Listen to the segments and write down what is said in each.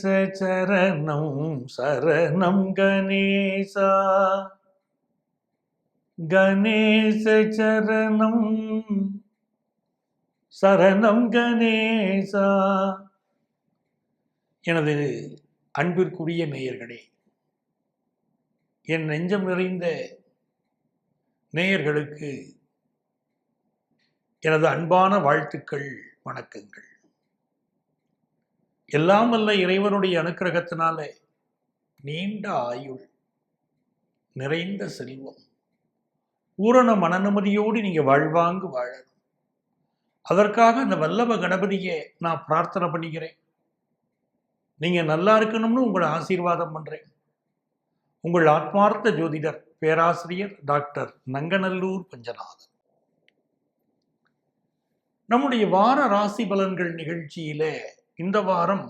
சரணம் சரணம் கணேசா, கணேச சரணம் சரணம் கணேசா. எனது அன்பிற்குரிய நேயர்களே, என் நெஞ்சம் நிறைந்த நேயர்களுக்கு எனது அன்பான வாழ்த்துக்கள், வணக்கங்கள். எல்லாம் வல்ல இறைவனுடைய அனுக்கிரகத்தினால நீண்ட ஆயுள், நிறைந்த செல்வம், பூரண மனநிம்மதியோடு நீங்க வாழ்வாங்கு வாழணும். அதற்காக இந்த வல்லப கணபதியை நான் பிரார்த்தனை பண்ணிக்கிறேன். நீங்க நல்லா இருக்கணும்னு உங்களை ஆசீர்வாதம் பண்றேன். உங்கள் ஆத்மார்த்த ஜோதிடர் பேராசிரியர் டாக்டர் நங்கநல்லூர் பஞ்சநாதன். நம்முடைய வார ராசி பலன்கள் நிகழ்ச்சியில இந்த வாரம்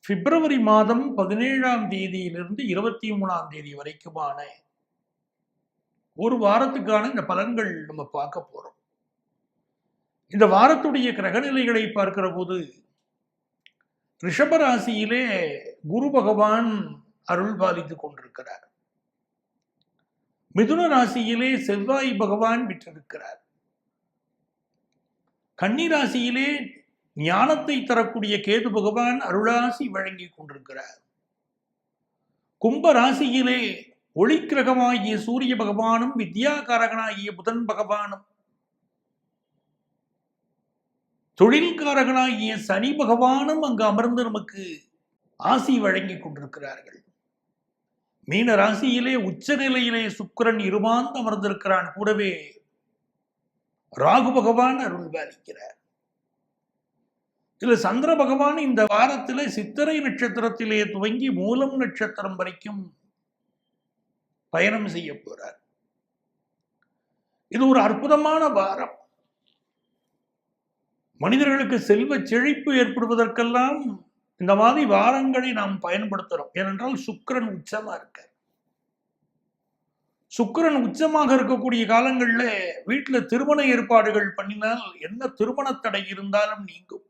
பிப்ரவரி மாதம் 17ஆம் தேதியிலிருந்து 23ஆம் தேதி வரைக்குமான ஒரு வாரத்துக்கான இந்த பலன்கள் நம்ம பார்க்க போறோம். இந்த வாரத்துடைய கிரகநிலைகளை பார்க்கிற போது ரிஷபராசியிலே குரு பகவான் அருள் பாலித்துக் கொண்டிருக்கிறார். மிதுன ராசியிலே செவ்வாய் பகவான் விற்றிருக்கிறார். கன்னிராசியிலே ஞானத்தை தரக்கூடிய கேது பகவான் அருளாசி வழங்கி கொண்டிருக்கிறார். கும்ப ராசியிலே ஒளிக்கிரகமாகிய சூரிய பகவானும் வித்யாகாரகனாகிய புதன் பகவானும் தொழில்காரகனாகிய சனி பகவானும் அங்கு அமர்ந்து நமக்கு ஆசி வழங்கி கொண்டிருக்கிறார்கள். மீன ராசியிலே உச்ச நிலையிலே சுக்கிரன் இருமாந்து அமர்ந்திருக்கிறான். கூடவே ராகு பகவான் அருள் பாலிக்கிறார். இதுல சந்திர பகவான் இந்த வாரத்திலே சித்திரை நட்சத்திரத்திலே துவங்கி மூலம் நட்சத்திரம் வரைக்கும் பயணம் செய்ய போறார். இது ஒரு அற்புதமான வாரம். மனிதர்களுக்கு செல்வ செழிப்பு ஏற்படுவதற்கெல்லாம் இந்த மாதிரி வாரங்களை நாம் பயன்படுத்துறோம். ஏனென்றால் சுக்கிரன் உச்சமா இருக்க. சுக்கிரன் உச்சமாக இருக்கக்கூடிய காலங்கள்ல வீட்டுல திருமண ஏற்பாடுகள் பண்ணினால் என்ன திருமண தடை இருந்தாலும் நீங்கும்.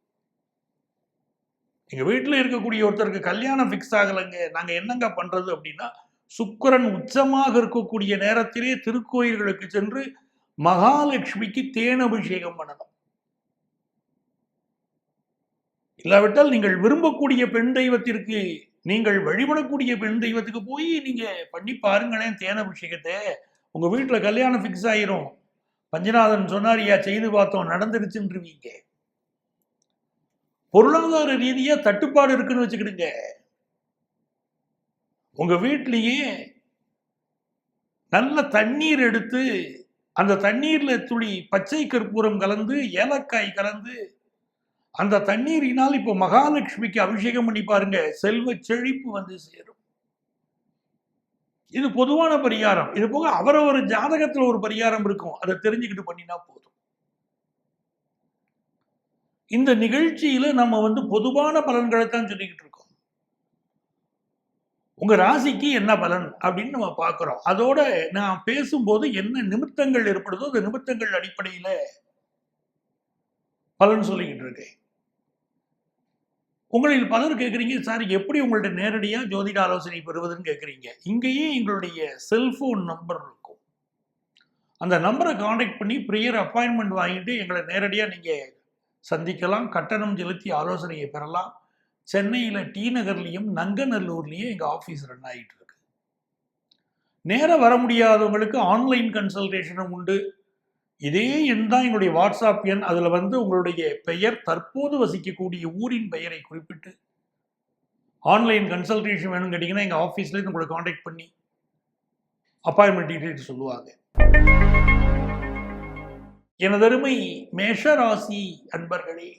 எங்க வீட்டுல இருக்கக்கூடிய ஒருத்தருக்கு கல்யாணம் பிக்ஸ் ஆகலைங்க, நாங்க என்னங்க பண்றது அப்படின்னா, சுக்கிரன் உச்சமாக இருக்கக்கூடிய நேரத்திலே திருக்கோயில்களுக்கு சென்று மகாலட்சுமிக்கு தேன் அபிஷேகம் பண்ணணும். இல்லாவிட்டால் நீங்கள் விரும்பக்கூடிய பெண் தெய்வத்திற்கு, நீங்கள் வழிபடக்கூடிய பெண் தெய்வத்துக்கு போய் நீங்க பண்ணி பாருங்களேன் தேன் அபிஷேகத்தை. உங்க வீட்டுல கல்யாணம் பிக்ஸ் ஆயிரும். பஞ்சநாதன் சொன்னார், ஐயா செய்து பார்த்தோம் நடந்துருச்சுன்றீங்க. பொருளாதார ரீதியா தட்டுப்பாடு இருக்குன்னு வச்சுக்கிடுங்க. உங்க வீட்டிலேயே நல்ல தண்ணீர் எடுத்து அந்த தண்ணீர்ல துளி பச்சை கற்பூரம் கலந்து ஏலக்காய் கலந்து அந்த தண்ணீரினால் இப்ப மகாலட்சுமிக்கு அபிஷேகம் பண்ணி பாருங்க, செல்வ செழிப்பு வந்து சேரும். இது பொதுவான பரிகாரம். இது போக அவரவர் ஜாதகத்துல ஒரு பரிகாரம் இருக்கும், அதை தெரிஞ்சுக்கிட்டு பண்ணினா போதும். இந்த நிகழ்ச்சியில நம்ம பொதுவான பலன்களை தான் சொல்லிக்கிட்டு இருக்கோம். உங்க ராசிக்கு என்ன பலன் அப்படின்னு நம்ம பார்க்கிறோம். அதோட நான் பேசும்போது என்ன நிமித்தங்கள் ஏற்படுதோ அந்த நிமித்தங்கள் அடிப்படையில பலன் சொல்லிக்கிட்டு இருக்கேன். உங்களில் பலர் கேட்குறீங்க, சார் எப்படி உங்கள்ட்ட நேரடியா ஜோதிட ஆலோசனை பெறுவதுன்னு கேட்குறீங்க. இங்கேயே எங்களுடைய செல்போன் நம்பர் இருக்கும். அந்த நம்பரை கான்டாக்ட் பண்ணி ப்ரியர் அப்பாயின்மெண்ட் வாங்கிட்டு எங்களை நேரடியா நீங்க சந்திக்கலாம். கட்டணம் செலுத்தி ஆலோசனையை பெறலாம். சென்னையில டி நகர்லையும் நங்கநல்லூர்லயும் எங்க ஆபீஸ் ரன் ஆகிட்டு இருக்கு. நேரம் வர முடியாதவங்களுக்கு ஆன்லைன் கன்சல்டேஷனும் உண்டு. இதே எண் தான் எங்களுடைய வாட்ஸ்அப் எண். அதுல உங்களுடைய பெயர், தற்போது வசிக்கக்கூடிய ஊரின் பெயரை குறிப்பிட்டு ஆன்லைன் கன்சல்டேஷன் வேணும்னு கேட்டீங்கன்னா எங்க ஆபீஸ்ல இருந்து உங்களை கான்டாக்ட் பண்ணி அப்பாயின்மெண்ட் டீட்டெயில்ஸ் சொல்லுவாங்க. எனதருமை மேஷராசி அன்பர்களே,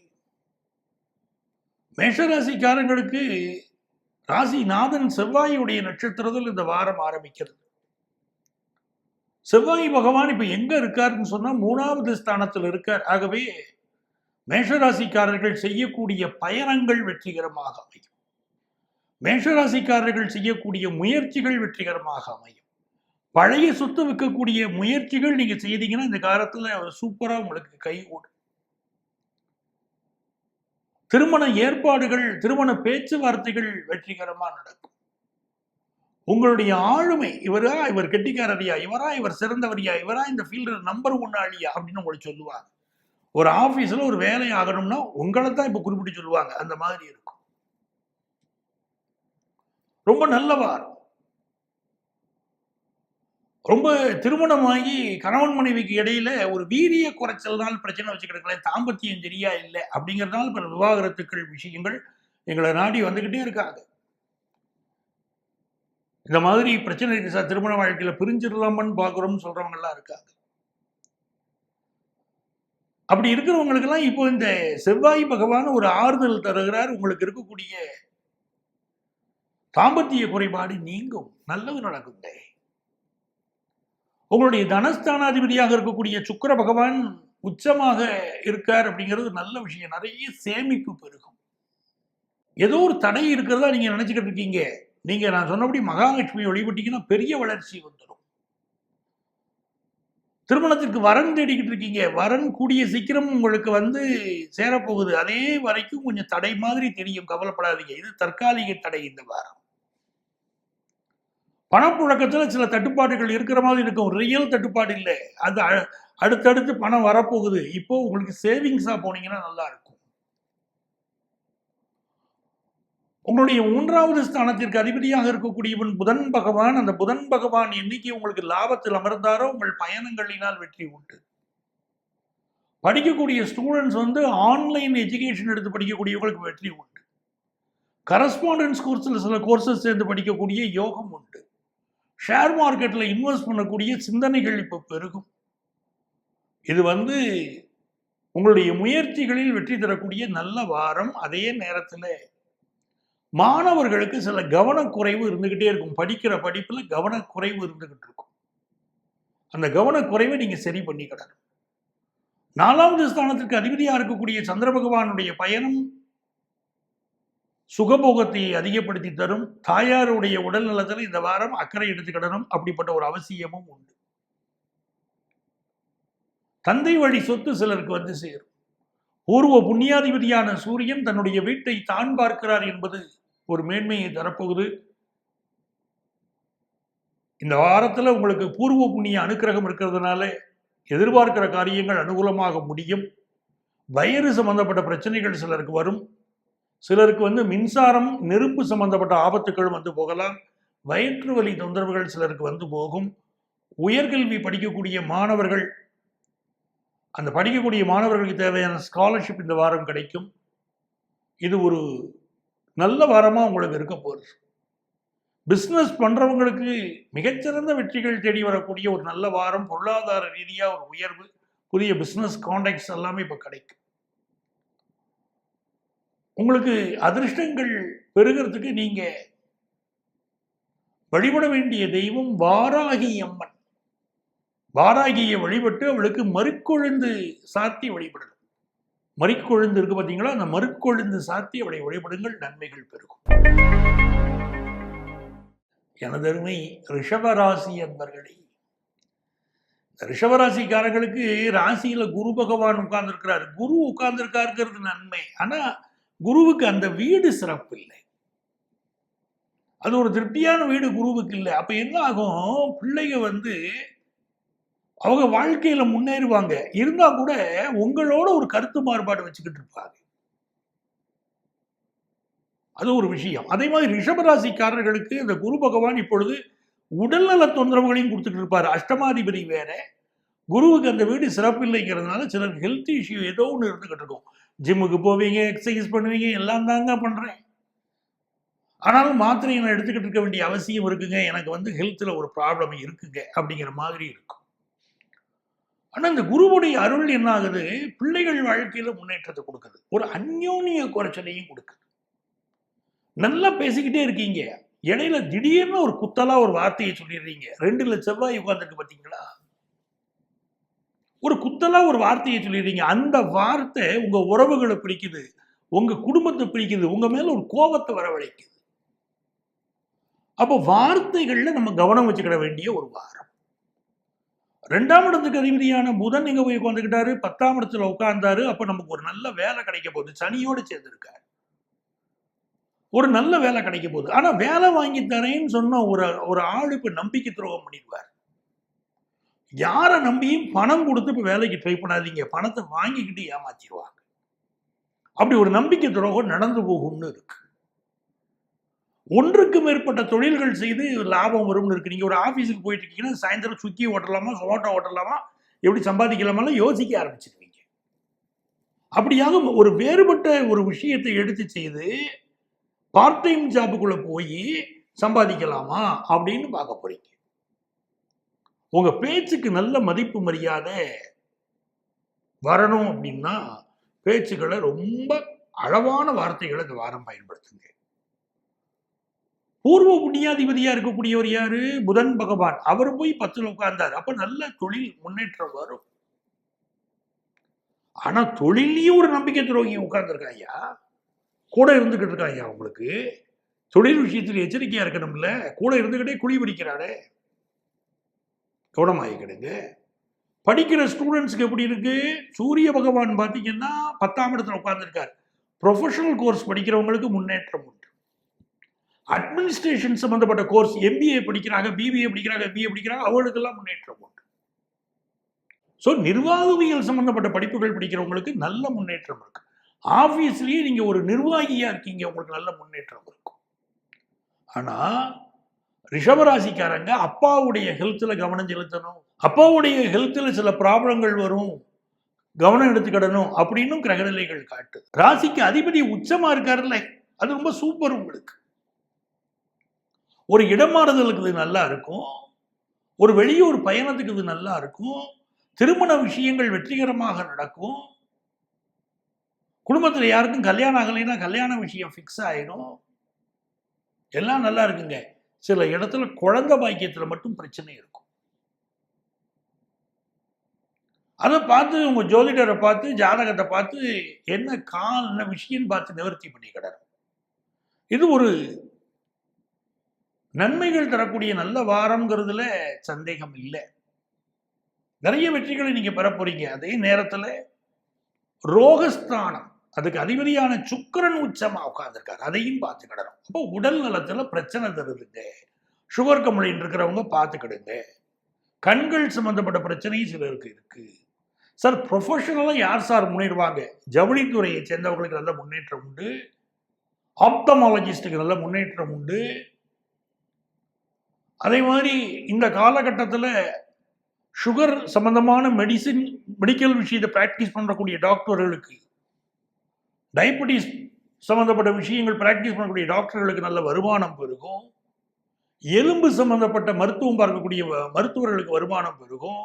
மேஷராசிக்காரங்களுக்கு ராசிநாதன் செவ்வாயுடைய நட்சத்திரத்தில் இந்த வாரம் ஆரம்பிக்கிறது. செவ்வாய் பகவான் இப்ப எங்க இருக்காருன்னு சொன்னா 3வது ஸ்தானத்தில் இருக்கார். ஆகவே மேஷராசிக்காரர்கள் செய்யக்கூடிய பயணங்கள் வெற்றிகரமாக அமையும். மேஷராசிக்காரர்கள் செய்யக்கூடிய முயற்சிகள் வெற்றிகரமாக அமையும். பழைய சொத்து விற்கக்கூடிய முயற்சிகள் நீங்க செய்தீங்கன்னா இந்த காலத்துல சூப்பரா உங்களுக்கு கை ஓடும். திருமண ஏற்பாடுகள், திருமண பேச்சுவார்த்தைகள் வெற்றிகரமா நடக்கும். உங்களுடைய ஆளுமை, இவர் கெட்டிக்காரரியா, இவர் சிறந்தவரியா, இந்த ஃபீல்டு நம்பர் 1 ஆளியா அப்படின்னு உங்களுக்கு சொல்லுவாங்க. ஒரு ஆபீஸ்ல ஒரு வேலை ஆகணும்னா உங்களை தான் இப்ப குறிப்பிட்டு சொல்லுவாங்க. அந்த மாதிரி இருக்கும். ரொம்ப நல்ல வாரம். ரொம்ப திருமணமாகி கணவன் மனைவிக்கு இடையில ஒரு வீரிய குறைச்சல்னால் பிரச்சனை வச்சுக்கிட்டு தாம்பத்தியம் சரியா இல்லை அப்படிங்கிறதுனால பல விவாகரத்துக்கள் விஷயங்கள் எங்களை நாடி வந்துகிட்டே இருக்காங்க. இந்த மாதிரி பிரச்சனை இருக்கு சார், திருமண வாழ்க்கையில பிரிஞ்சிடலாமன்னு பாக்குறோம்னு சொல்றவங்க எல்லாம் இருக்காங்க. அப்படி இருக்கிறவங்களுக்கு எல்லாம் இப்போ இந்த செவ்வாய் பகவான் ஒரு ஆறுதல் தருகிறார். உங்களுக்கு இருக்கக்கூடிய தாம்பத்திய குறைபாடு நீங்கும், நல்லது நடக்குங்க. உங்களுடைய தனஸ்தானாதிபதியாக இருக்கக்கூடிய சுக்கிர பகவான் உச்சமாக இருக்கார் அப்படிங்கிறது நல்ல விஷயம். நிறைய சேமிப்பு பெருகும். ஏதோ ஒரு தடை இருக்கிறதா நீங்க நினைச்சுக்கிட்டு இருக்கீங்க. நீங்க நான் சொன்னபடி மகாலட்சுமி வழிபட்டீங்கன்னா பெரிய வளர்ச்சி வந்துடும். திருமணத்திற்கு வரன் தேடிக்கிட்டு இருக்கீங்க. வரன் கூடிய சீக்கிரம் உங்களுக்கு வந்து சேரப்போகுது. அதே வரைக்கும் கொஞ்சம் தடை மாதிரி தெரியும், கவலைப்படாதீங்க. இது தற்காலிக தடை இந்த வாரம். பணப்புழக்கத்துல சில தட்டுப்பாடுகள் இருக்கிற மாதிரி இருக்கும். ரியல் தட்டுப்பாடு இல்லை. அது அடுத்தடுத்து பணம் வரப்போகுது. இப்போ உங்களுக்கு சேவிங்ஸா போனீங்கன்னா நல்லா இருக்கும். உங்களுடைய 3வது ஸ்தானத்திற்கு அதிபதியாக இருக்கக்கூடியவன் புதன் பகவான். அந்த புதன் பகவான் என்னைக்கு உங்களுக்கு லாபத்தில் அமர்ந்தாரோ உங்கள் பயணங்களினால் வெற்றி உண்டு. படிக்கக்கூடிய ஸ்டூடெண்ட்ஸ் வந்து ஆன்லைன் எஜுகேஷன் எடுத்து படிக்கக்கூடியவங்களுக்கு வெற்றி உண்டு. கரஸ்பாண்டன்ஸ் கோர்ஸில் சில கோர்சஸ் சேர்ந்து படிக்கக்கூடிய யோகம் உண்டு. ஷேர் மார்க்கெட்ல இன்வெஸ்ட் பண்ணக்கூடிய சிந்தனைகள் இப்போ பெருகும். இது வந்து உங்களுடைய முயற்சிகளில் வெற்றி தரக்கூடிய நல்ல வாரம். அதே நேரத்தில் மாணவர்களுக்கு சில கவனக்குறைவு இருந்துகிட்டே இருக்கும். படிக்கிற படிப்புல கவனக்குறைவு இருந்துகிட்டு இருக்கும். அந்த கவனக்குறைவை நீங்க சரி பண்ணிக்கிடணும். 4வது ஸ்தானத்திற்கு அதிபதியாக இருக்கக்கூடிய சந்திர பகவானுடைய பயணம் சுகபோகத்தை அதிகப்படுத்தி தரும். தாயாருடைய உடல் நலத்தில் இந்த வாரம் அக்கறை எடுத்துக்கிடணும். அப்படிப்பட்ட ஒரு அவசியமும் உண்டு. தந்தை வழி சொத்து சிலருக்கு வந்து சேரும். பூர்வ புண்ணியாதிபதியான சூரியன் தன்னுடைய வீட்டை தான் பார்க்கிறார் என்பது ஒரு மேன்மையை தரப்போகுது. இந்த வாரத்தில் உங்களுக்கு பூர்வ புண்ணிய அனுக்கிரகம் இருக்கிறதுனால எதிர்பார்க்கிற காரியங்கள் அனுகூலமாக முடியும். வயிறு சம்பந்தப்பட்ட பிரச்சனைகள் சிலருக்கு வரும். சிலருக்கு வந்து மின்சாரம், நெருப்பு சம்பந்தப்பட்ட ஆபத்துக்கள் வந்து போகலாம். வயிற்று வலி தொந்தரவுகள் சிலருக்கு வந்து போகும். உயர்கல்வி படிக்கக்கூடிய மாணவர்கள், அந்த படிக்கக்கூடிய மாணவர்களுக்கு தேவையான ஸ்காலர்ஷிப் இந்த வாரம் கிடைக்கும். இது ஒரு நல்ல வாரமா உங்களுக்கு இருக்க போகுது. பிசினஸ் பண்றவங்களுக்கு மிகச்சிறந்த வெற்றிகள் தேடி வரக்கூடிய ஒரு நல்ல வாரம். பொருளாதார ரீதியா ஒரு உயர்வு, புதிய பிசினஸ் கான்டாக்ட்ஸ் எல்லாமே இப்ப கிடைக்கும். உங்களுக்கு அதிர்ஷ்டங்கள் பெறுகிறதுக்கு நீங்க வழிபட வேண்டிய தெய்வம் வாராகி அம்மன். வாராகியை வழிபட்டு அவளுக்கு மறுக்கொழுந்து சாத்தி வழிபடணும். மறுக்கொழுந்து இருக்கு பார்த்தீங்களா, அந்த மறுக்கொழுந்து சாத்தி அவளை வழிபடுங்கள், நன்மைகள் பெருகும். எனதருமை ரிஷபராசி அன்பர்களே, ரிஷபராசிக்காரர்களுக்கு ராசியில குரு பகவான் உட்கார்ந்துருக்கிறார். குரு உட்கார்ந்துருக்காருங்கிறது நன்மை. ஆனா குருவுக்கு அந்த வீடு சிறப்பு இல்லை. அது ஒரு திருப்தியான வீடு குருவுக்கு இல்லை. அப்ப என்ன ஆகும், பிள்ளைங்க வந்து அவங்க வாழ்க்கையில முன்னேறுவாங்க. இருந்தா கூட உங்களோட ஒரு கருத்து மாறுபாடு வச்சுக்கிட்டு இருப்பாங்க. அது ஒரு விஷயம். அதே மாதிரி ரிஷபராசிக்காரர்களுக்கு இந்த குரு பகவான் இப்பொழுது உடல்நல தொந்தரவுகளையும் கொடுத்துட்டு இருப்பாரு. அஷ்டமாதிபதி வேற. குருவுக்கு அந்த வீடு சிறப்பு இல்லைங்கிறதுனால சிலருக்கு ஹெல்த் இஷ்யூ ஏதோ ஒன்று இருந்துகிட்டு இருக்கும். ஜிம்முக்கு போவீங்க, எக்ஸசைஸ் பண்ணுவீங்க, எல்லாம் தாங்க பண்றேன், ஆனாலும் மாத்திரையை நான் எடுத்துக்கிட்டு இருக்க வேண்டிய அவசியம் இருக்குங்க, எனக்கு வந்து ஹெல்த்ல ஒரு ப்ராப்ளம் இருக்குங்க அப்படிங்கிற மாதிரி இருக்கும். ஆனா இந்த குருவுடைய அருள் என்ன ஆகுது, பிள்ளைகள் வாழ்க்கையில முன்னேற்றத்தை கொடுக்குது. ஒரு அந்யோன்ய குறைச்சலையும் கொடுக்குது. நல்லா பேசிக்கிட்டே இருக்கீங்க, இடையில திடீர்னு ஒரு குத்தலா ஒரு வார்த்தையை சொல்லிடுறீங்க. 2ல செவ்வாய் உட்கார்ந்துருக்கு பார்த்தீங்களா, ஒரு குத்தலா ஒரு வார்த்தையை சொல்லிடுறீங்க. அந்த வார்த்தை உங்க உறவுகளை பிடிக்குது, உங்க குடும்பத்தை பிடிக்குது, உங்க மேல ஒரு கோபத்தை வரவழைக்குது. அப்போ வார்த்தைகள்ல நம்ம கவனம் வச்சுக்கிட வேண்டிய ஒரு வாரம். 2ஆம் இடத்துக்கு அதிபதியான புதன் எங்க போய் உட்காந்துக்கிட்டாரு? 10ஆம் இடத்துல உட்கார்ந்தாரு. அப்ப நமக்கு ஒரு நல்ல வேலை கிடைக்க போகுது. சனியோடு சேர்ந்திருக்காரு. ஒரு நல்ல வேலை கிடைக்க போகுது. ஆனா வேலை வாங்கி தரேன்னு சொன்ன ஒரு ஆளு இப்ப நம்பிக்கை துரோகம் பண்ணிடுவார். யார நம்பியும் பணம் கொடுத்து இப்ப வேலைக்கு ட்ரை பண்ணாதீங்க. பணத்தை வாங்கிக்கிட்டு ஏமாத்திடுவாங்க. அப்படி ஒரு நம்பிக்கை துரோகம் நடந்து போகும்னு இருக்கு. ஒன்றுக்கு மேற்பட்ட தொழில்கள் செய்து லாபம் வரும்னு இருக்கு. நீங்க ஒரு ஆபீஸுக்கு போயிட்டு இருக்கீங்கன்னா சாயந்தரம் சுக்கி ஓட்டலாமா, சோட்டா ஓட்டலாமா, எப்படி சம்பாதிக்கலாமா யோசிக்க ஆரம்பிச்சிருவீங்க. அப்படியாக ஒரு வேறுபட்ட ஒரு விஷயத்தை எடுத்து செய்து பார்ட் டைம் ஜாபுக்குள்ள போய் சம்பாதிக்கலாமா அப்படின்னு பார்க்க போறீங்க. உங்க பேச்சுக்கு நல்ல மதிப்பு மரியாதை வரணும் அப்படின்னா பேச்சுக்களை ரொம்ப அளவான வார்த்தைகளை இந்த வாரம் பயன்படுத்துங்க. பூர்வ புண்ணியாதிபதியா இருக்கக்கூடியவர் யாரு? புதன் பகவான். அவர் போய் 10ல உட்கார்ந்தார். அப்ப நல்ல தொழில் முன்னேற்றம் வரும். ஆனா தொழிலையும் ஒரு நம்பிக்கை துரோகி உட்கார்ந்துருக்காங்க, கூட இருந்துகிட்டு இருக்காங்க. உங்களுக்கு தொழில் விஷயத்தில் எச்சரிக்கையா இருக்கணும்ல. கூட இருந்துகிட்டே குழி பிடிக்கிறாரு, கவனமாகிக்கிடுங்க. படிக்கிற ஸ்டூடெண்ட்ஸ்க்கு எப்படி இருக்கு? சூரிய பகவான் பார்த்தீங்கன்னா 10ஆம் இடத்துல உட்கார்ந்துருக்கார். ப்ரொஃபஷனல் கோர்ஸ் படிக்கிறவங்களுக்கு முன்னேற்றம் உண்டு. அட்மினிஸ்ட்ரேஷன் சம்பந்தப்பட்ட கோர்ஸ் MBA படிக்கிறாங்க, BBA படிக்கிறாங்க, MBA படிக்கிறாங்க, அவங்களுக்கெல்லாம் முன்னேற்றம் உண்டு. ஸோ நிர்வாகவியல் சம்பந்தப்பட்ட படிப்புகள் படிக்கிறவங்களுக்கு நல்ல முன்னேற்றம் இருக்கு. ஆபீஸ்லயே நீங்க ஒரு நிர்வாகியா இருக்கீங்க, உங்களுக்கு நல்ல முன்னேற்றம் இருக்கும். ஆனா ரிஷபராசிக்காரங்க அப்பாவுடைய ஹெல்த்ல கவனம் செலுத்தணும். அப்பாவுடைய ஹெல்த்ல சில ப்ராப்ளங்கள் வரும், கவனம் எடுத்துக்கிடணும் அப்படின்னு கிரகநிலைகள் காட்டு. ராசிக்கு அதிபதி உச்சமா இருக்காருல்ல, அது ரொம்ப சூப்பர். உங்களுக்கு ஒரு இடமாறுதலுக்கு இது நல்லா இருக்கும், ஒரு வெளியூர் பயணத்துக்கு இது நல்லா இருக்கும், திருமண விஷயங்கள் வெற்றிகரமாக நடக்கும், குடும்பத்தில் யாருக்கும் கல்யாணம் ஆகலைன்னா கல்யாண விஷயம் ஃபிக்ஸ் ஆயிடும், எல்லாம் நல்லா இருக்குங்க. சில இடத்துல குழந்தை பாக்கியத்துல மட்டும் பிரச்சனை இருக்கும். அதை பார்த்து உங்க ஜோதிடரை பார்த்து ஜாதகத்தை பார்த்து என்ன விஷயம் பார்த்து நிவர்த்தி பண்ணிக்கிடணும். இது ஒரு நன்மைகள் தரக்கூடிய நல்ல வாரம்ங்கிறதுல சந்தேகம் இல்லை. நிறைய வெற்றிகளை நீங்க பெற போறீங்க. அதே நேரத்துல ரோகஸ்தானம், அதுக்கு அதிபதியான சுக்கிரன் உச்சமா உட்கார்ந்துருக்காரு, அதையும் பார்த்துக்கிடணும். அப்போ உடல் நலத்துல பிரச்சனை தருதுங்க. சுகர் கம்ப்ளைண்ட் இருக்கிறவங்க பார்த்துக்கிடுங்க. கண்கள் சம்பந்தப்பட்ட பிரச்சனையும் சிலருக்கு இருக்கு. சார் ப்ரொஃபஷனலா யார் சார் முன்னேறுவாங்க? ஜவுளித்துறையை சேர்ந்தவங்களுக்கு நல்ல முன்னேற்றம் உண்டு, ஆப்டமாலஜிஸ்டுக்கு நல்ல முன்னேற்றம் உண்டு. அதே மாதிரி இந்த காலகட்டத்தில் சுகர் சம்பந்தமான மெடிக்கல் விஷயத்தை பிராக்டிஸ் பண்ணக்கூடிய டாக்டர்களுக்கு, டயபெட்டிஸ் சம்பந்தப்பட்ட விஷயங்கள் பிராக்டிஸ் பண்ணக்கூடிய டாக்டர்களுக்கு நல்ல வருமானம் பெருகும். எலும்பு சம்பந்தப்பட்ட மருத்துவம் பார்க்கக்கூடிய மருத்துவர்களுக்கு வருமானம் பெருகும்.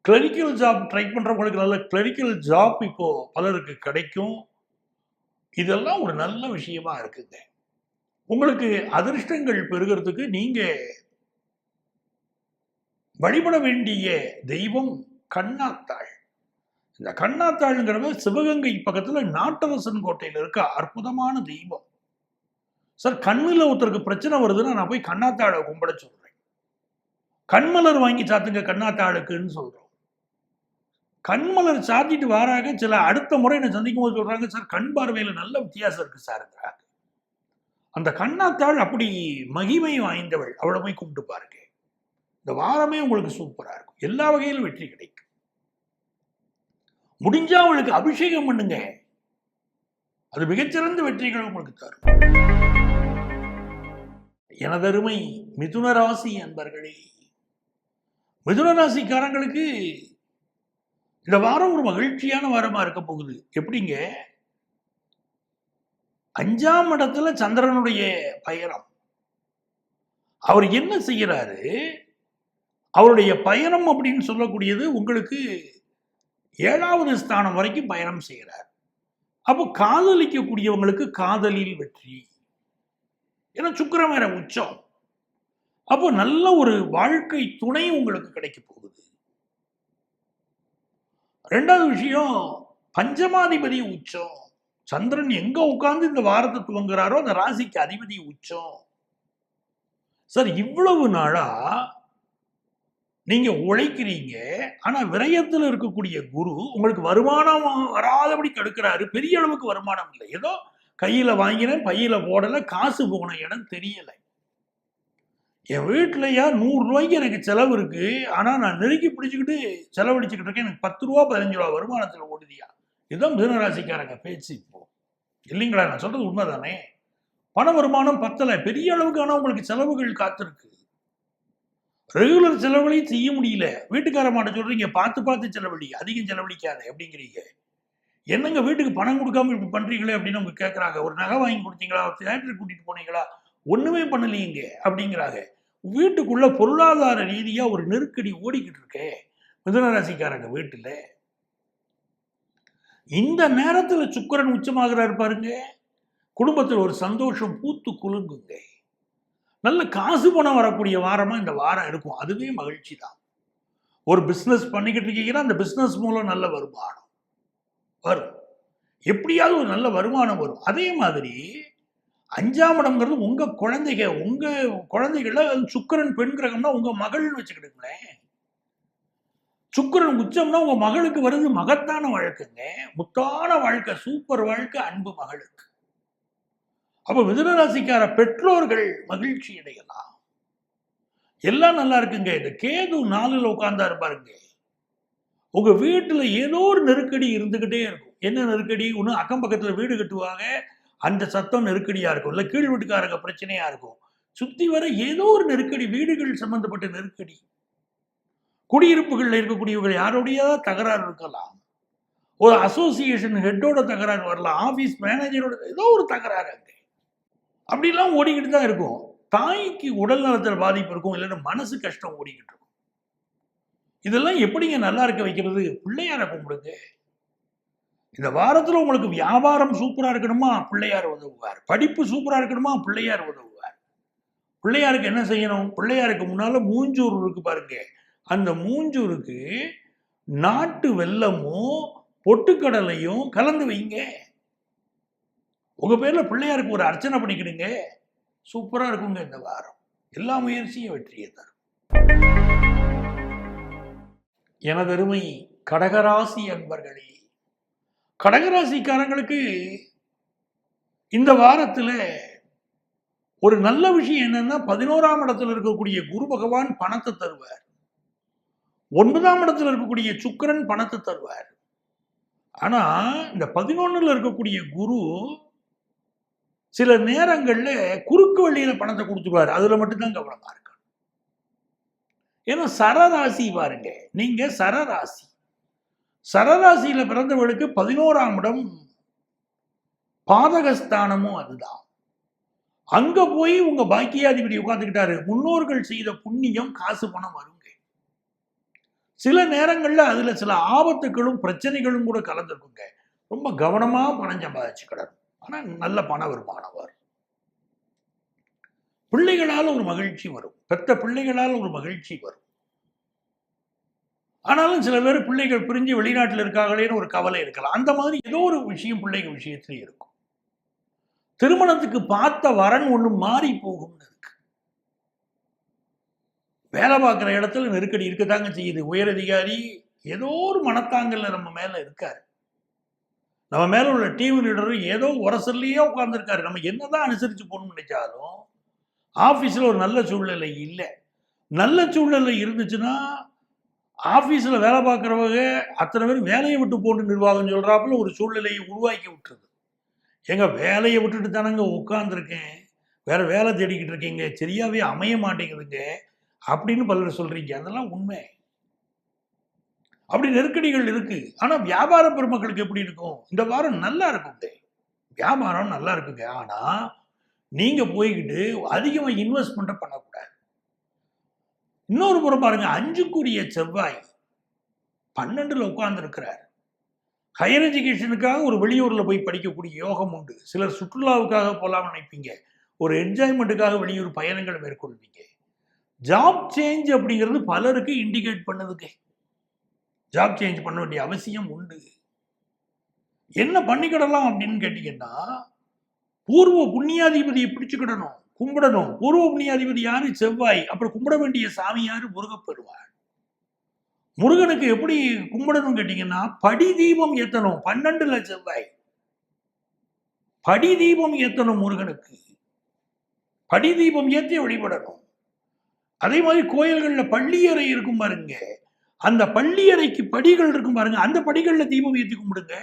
கிளரிக்கல் ஜாப் ட்ரை பண்றவங்களுக்கு நல்ல கிளரிக்கல் ஜாப் இப்போ பலருக்கு கிடைக்கும். இதெல்லாம் ஒரு நல்ல விஷயமா இருக்குங்க. உங்களுக்கு அதிர்ஷ்டங்கள் பெறுகிறதுக்கு நீங்க வழிபட வேண்டிய தெய்வம் கண்ணாத்தாள். இந்த கண்ணாத்தாள்ங்கிறவ சிவகங்கை பக்கத்துல நாட்டரசன் கோட்டையில் இருக்க அற்புதமான தெய்வம். சார் கண்ணுல ஒருத்தருக்கு பிரச்சனை வருதுன்னா நான் போய் கண்ணாத்தாளை கும்பிட சொல்றேன். கண்மலர் வாங்கி சாத்துங்க கண்ணாத்தாளுக்குன்னு சொல்றோம். கண்மலர் சாத்திட்டு வாராக சில அடுத்த முறை என்ன சந்திக்கும் போது சொல்றாங்க, சார் கண் பார்வையில நல்ல வித்தியாசம் இருக்கு சார்ங்கிறாங்க. அந்த கண்ணாத்தாள் அப்படி மகிமை வாய்ந்தவள், அவளை போய் கும்பிட்டு பாருங்க. இந்த வாரமே உங்களுக்கு சூப்பரா இருக்கும், எல்லா வகையிலும் வெற்றி கிடைக்கும். முடிஞ்சா அவளுக்கு அபிஷேகம் பண்ணுங்க, அது மிகச்சிறந்த வெற்றிகள் உங்களுக்கு தரும். எனதருமை மிதுன ராசி அன்பர்களே, மிதுன ராசிக்காரங்களுக்கு இந்த வாரம் ஒரு மகிழ்ச்சியான வாரமா இருக்க போகுது. எப்படிங்க? 5ஆம் இடத்துல சந்திரனுடைய பயணம். அவர் என்ன செய்யறாரு? அவருடைய பயணம் அப்படின்னு சொல்லக்கூடியது உங்களுக்கு 7வது ஸ்தானம் வரைக்கும் பயணம் செய்கிறார். அப்போ காதலிக்கக்கூடியவங்களுக்கு காதலில் வெற்றி. ஏன்னா சுக்கிரன் வேற உச்சம். அப்போ நல்ல ஒரு வாழ்க்கை துணை உங்களுக்கு கிடைக்க போகுது. 2வது விஷயம், பஞ்சமாதிபதி உச்சம். சந்திரன் எங்க உட்கார்ந்து இந்த வாரத்தை துவங்குறாரோ அந்த ராசிக்கு அதிபதி உச்சம். சார் இவ்வளவு நாளா நீங்க உழைக்கிறீங்க, ஆனா விரயத்துல இருக்கக்கூடிய குரு உங்களுக்கு வருமானம் வராதபடி தடுக்கிறாரு. பெரிய அளவுக்கு வருமானம் இல்லை. ஏதோ கையில வாங்கினேன், பையில போடல, காசு போன இடம் தெரியல. என் வீட்லயா ரூ. 100 எனக்கு செலவு இருக்கு. ஆனா நான் நெருக்கி பிடிச்சுக்கிட்டு செலவழிச்சுக்கிட்டு இருக்கேன். எனக்கு ரூ. 10 ரூ. 15 வருமானத்துல ஓடுதியா? இதுதான் மிதுனராசிக்காரங்க பேச்சு இப்போ. இல்லைங்களா? நான் சொல்றது உண்மைதானே? பண வருமானம் பத்தல. பெரிய அளவுக்கான உங்களுக்கு செலவுகள் காத்திருக்கு. ரெகுலர் செலவுகளையும் செய்ய முடியல. வீட்டுக்காரமாட்ட சொல்றீங்க, பார்த்து பார்த்து செலவழி, அதிகம் செலவழிக்காத அப்படிங்கிறீங்க. என்னங்க வீட்டுக்கு பணம் கொடுக்காம இப்படி பண்றீங்களே அப்படின்னு அவங்க கேட்கறாங்க. ஒரு நகை வாங்கி கொடுத்தீங்களா? தியேட்டருக்கு கூட்டிட்டு போனீங்களா? ஒண்ணுமே பண்ணலீங்க அப்படிங்கிறாங்க. வீட்டுக்குள்ள பொருளாதார ரீதியா ஒரு நெருக்கடி ஓடிக்கிட்டு இருக்கே மிதுனராசிக்காரங்க வீட்டுல. இந்த நேரத்துல சுக்கிரன் உச்சமாகிறாரு பாருங்க. குடும்பத்தில் ஒரு சந்தோஷம் பூத்து குலுங்குங்க. நல்ல காசு பணம் வரக்கூடிய வாரமா இந்த வாரம் இருக்கும். அதுவே மகிழ்ச்சி தான். ஒரு பிசினஸ் பண்ணிக்கிட்டு இருக்கீங்கன்னா அந்த பிசினஸ் மூலம் நல்ல வருமானம் வரும். எப்படியாவது ஒரு நல்ல வருமானம் வரும். அதே மாதிரி 5ஆம் இடம்ங்கிறது உங்க குழந்தைகள சுக்கிரன் பெண் கிரகம்னா உங்க மகள்னு வச்சுக்கிட்டுங்களேன். சுக்கிரன் உச்சம்னா உங்க மகளுக்கு வருது மகத்தான வாழ்க்கைங்க. முத்தான வாழ்க்கை, சூப்பர் வாழ்க்கை அன்பு மகளுக்கு. அப்ப மிதுனராசிக்கார பெற்றோர்கள் மகிழ்ச்சி அடையலாம். எல்லாம் நல்லா இருக்குங்க. இந்த கேது 4ல் உட்கார்ந்தாரு பாருங்க. உங்க வீட்டுல ஏதோ ஒரு நெருக்கடி இருந்துகிட்டே இருக்கும். என்ன நெருக்கடி? ஒண்ணு அக்கம் பக்கத்துல வீடு கட்டுவாங்க, அந்த சத்தம் நெருக்கடியா இருக்கும். இல்ல கீழ் வீட்டுக்காரங்க பிரச்சனையா இருக்கும். சுத்தி வர ஏதோ ஒரு நெருக்கடி, வீடுகள் சம்பந்தப்பட்ட நெருக்கடி. குடியிருப்புகள்ல இருக்கக்கூடியவங்க யாரோடையாவது தகராறு இருக்கலாம். ஒரு அசோசியேஷன் ஹெட்டோட தகராறு வரலாம். ஆபீஸ் மேனேஜரோட ஏதோ ஒரு தகராறு அங்க. அப்படிலாம் ஓடிக்கிட்டு தான் இருக்கும். தாய்க்கு உடல் நலத்தில் பாதிப்பு இருக்கும், இல்லைன்னா மனசு கஷ்டம் ஓடிக்கிட்டு இருக்கும். இதெல்லாம் எப்படிங்க நல்லா இருக்க வைக்கிறது? பிள்ளையார கும்பிடுங்க. இந்த வாரத்துல உங்களுக்கு வியாபாரம் சூப்பரா இருக்கணுமா? பிள்ளையார் உதவுவார். படிப்பு சூப்பரா இருக்கணுமா? பிள்ளையார் உதவுவார். பிள்ளையாருக்கு என்ன செய்யணும்? பிள்ளையாருக்கு முன்னால மூஞ்சூர் இருக்கு பாருங்க. அந்த மூஞ்சூருக்கு நாட்டு வெல்லமும் பொட்டுக்கடலையும் கலந்து வைங்க. உங்க பேர்ல பிள்ளையாருக்கு ஒரு அர்ச்சனை பண்ணிக்கிடுங்க. சூப்பரா இருக்குங்க இந்த வாரம். எல்லா முயற்சியும் வெற்றியை தரும். எனதருமை கடகராசி அன்பர்களே, கடகராசிக்காரங்களுக்கு இந்த வாரத்துல ஒரு நல்ல விஷயம் என்னன்னா, 11ஆம் இடத்துல இருக்கக்கூடிய குரு பகவான் பணத்தை தருவார். 9ஆம் இடத்துல இருக்கக்கூடிய சுக்கிரன் பணத்தை தருவார். ஆனா இந்த 11ல இருக்கக்கூடிய குரு சில நேரங்கள்ல குறுக்கு வழியில பணத்தை கொடுத்துருவாரு. அதுல மட்டும்தான் கவனமா இருக்கணும். ஏன்னா சரராசி பாருங்க, நீங்க சரராசி. சரராசியில பிறந்தவர்களுக்கு 11ஆம் இடம் பாதகஸ்தானமும் அதுதான். அங்க போய் உங்க பாக்கியாதிபதி உட்கார்ந்துக்கிட்டாரு. முன்னோர்கள் செய்த புண்ணியம் காசு பணம் வருங்க. சில நேரங்கள்ல அதுல சில ஆபத்துகளும் பிரச்சனைகளும் கூட கலந்துருக்குங்க. ரொம்ப கவனமா பணம் சம்பாதிச்சுக்கிடணும். ஆனா நல்ல பண வருமானம் வரும். பிள்ளைகளால் ஒரு மகிழ்ச்சி வரும். பெற்ற பிள்ளைகளால் ஒரு மகிழ்ச்சி வரும். ஆனாலும் சில பேர் பிள்ளைகள் பிரிஞ்சு வெளிநாட்டில் இருக்காங்களேன்னு ஒரு கவலை இருக்கலாம். அந்த மாதிரி ஏதோ ஒரு விஷயம் பிள்ளைகள் விஷயத்திலே இருக்கும். திருமணத்துக்கு பார்த்த வரன் ஒண்ணு மாறி போகும்னு இருக்கு. வேலை பார்க்குற இடத்துல நெருக்கடி இருக்கத்தாங்க செய்யுது. உயரதிகாரி ஏதோ ஒரு மனத்தாங்கல்ல நம்ம மேல இருக்காரு. நம்ம மேல உள்ள டீம் லீடர் ஏதோ உரசல்லையே உட்கார்ந்துருக்காரு. நம்ம என்னதான் அனுசரிச்சு போகணும்னு நினைச்சாலும் ஆபீஸ்ல ஒரு நல்ல சூழ்நிலை இல்லை. நல்ல சூழ்நிலை இருந்துச்சுன்னா ஆபீஸ்ல வேலை பார்க்குறவங்க அத்தனை பேர் வேலையை விட்டு போட்டு நிர்வாகம் சொல்றாப்புல ஒரு சூழ்நிலையை உருவாக்கி விட்டுருது. எங்க வேலையை விட்டுட்டு தானங்க உட்கார்ந்துருக்கேன், வேற வேலை தேடிக்கிட்டு இருக்கீங்க, சரியாவே அமைய மாட்டேங்குதுங்க அப்படின்னு பலர் சொல்றீங்க. அதெல்லாம் உண்மை. அப்படி நெருக்கடிகள் இருக்கு. ஆனா வியாபார பெருமக்களுக்கு எப்படி இருக்கும்? இந்த வாரம் நல்லா இருக்குங்க. வியாபாரம் நல்லா இருக்குங்க. ஆனா நீங்க போய்கிட்டு அதிகமா இன்வெஸ்ட்மெண்ட் பண்ணக்கூடாது. இன்னொரு புறம் பாருங்க, 5க்குரிய செவ்வாய் 12ல உட்கார்ந்து இருக்கிறார். ஹையர் எஜுகேஷனுக்காக ஒரு வெளியூர்ல போய் படிக்கக்கூடிய யோகம் உண்டு. சிலர் சுற்றுலாவுக்காக போலாம்னு நினைப்பீங்க. ஒரு என்ஜாய்மெண்ட்டுக்காக வெளியூர் பயணங்கள் மேற்கொள்வீங்க. ஜாப் சேஞ்ச் அப்படிங்கிறது பலருக்கு இண்டிகேட் பண்ணுதுங்க. ஜாப் சேஞ்ச் பண்ண வேண்டிய அவசியம் உண்டு. என்ன பண்ணிக்கிடலாம் அப்படின்னு கேட்டீங்கன்னா, பூர்வ புண்ணியாதிபதியை பிடிச்சுக்கிடணும், கும்பிடணும். பூர்வ புண்ணியாதிபதி யாரு? செவ்வாய். அப்புறம் கும்பிட வேண்டிய சாமி யாரு? முருகப்பெருமாள். முருகனுக்கு எப்படி கும்பிடணும் கேட்டீங்கன்னா, படி தீபம் ஏத்தணும். 12ல செவ்வாய். படி தீபம் ஏத்தணும் முருகனுக்கு. படி தீபம் ஏத்தி வழிபடணும். அதே மாதிரி கோயில்கள்ல பள்ளியறை இருக்கும் பாருங்க. அந்த பள்ளியறைக்கு படிகள் இருக்கும் பாருங்க. அந்த படிகள்ல தீபம் ஏத்தி கும்பிடுங்க.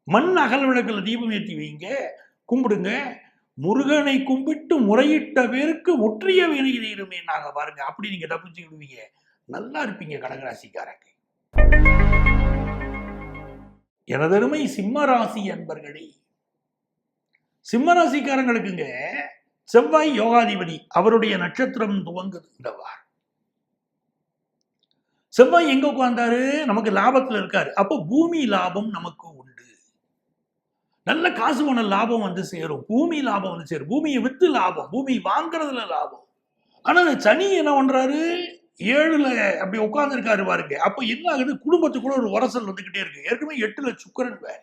மண் அகல் விளக்குல தீபம் ஏத்தி வைங்க. கும்பிடுங்க. முருகனை கும்பிட்டு முறையிட்ட பேருக்கு முற்றிய வினை தீருமே நாங்க பாருங்க. அப்படி நீங்க தப்பிச்சுக்கிடுவீங்க. நல்லா இருப்பீங்க கடகராசிக்காரங்க. எனதருமை சிம்ம ராசி அன்பர்களே, சிம்ம ராசிக்காரங்களுக்குங்க செவ்வாய் யோகாதிபதி. அவருடைய நட்சத்திரம் துவங்குது இந்த வாரம். செவ்வாய் எங்க உட்கார்ந்தாரு? நமக்கு லாபத்துல இருக்காரு. அப்போ பூமி லாபம் நமக்கு உண்டு. நல்ல காசு போன லாபம் வந்து சேரும். பூமி லாபம் வந்து சேரும். பூமியை வித்து லாபம். பூமி வாங்குறதுல லாபம். ஆனா சனி என்ன பண்றாரு? 7ல அப்படி உட்கார்ந்து இருக்காரு பாருங்க. அப்ப என்ன ஆகுது? குடும்பத்துக்குள்ள ஒரு உரசல் வந்துகிட்டே இருக்கு. ஏற்கனவே 8ல சுக்கிரன் வேற.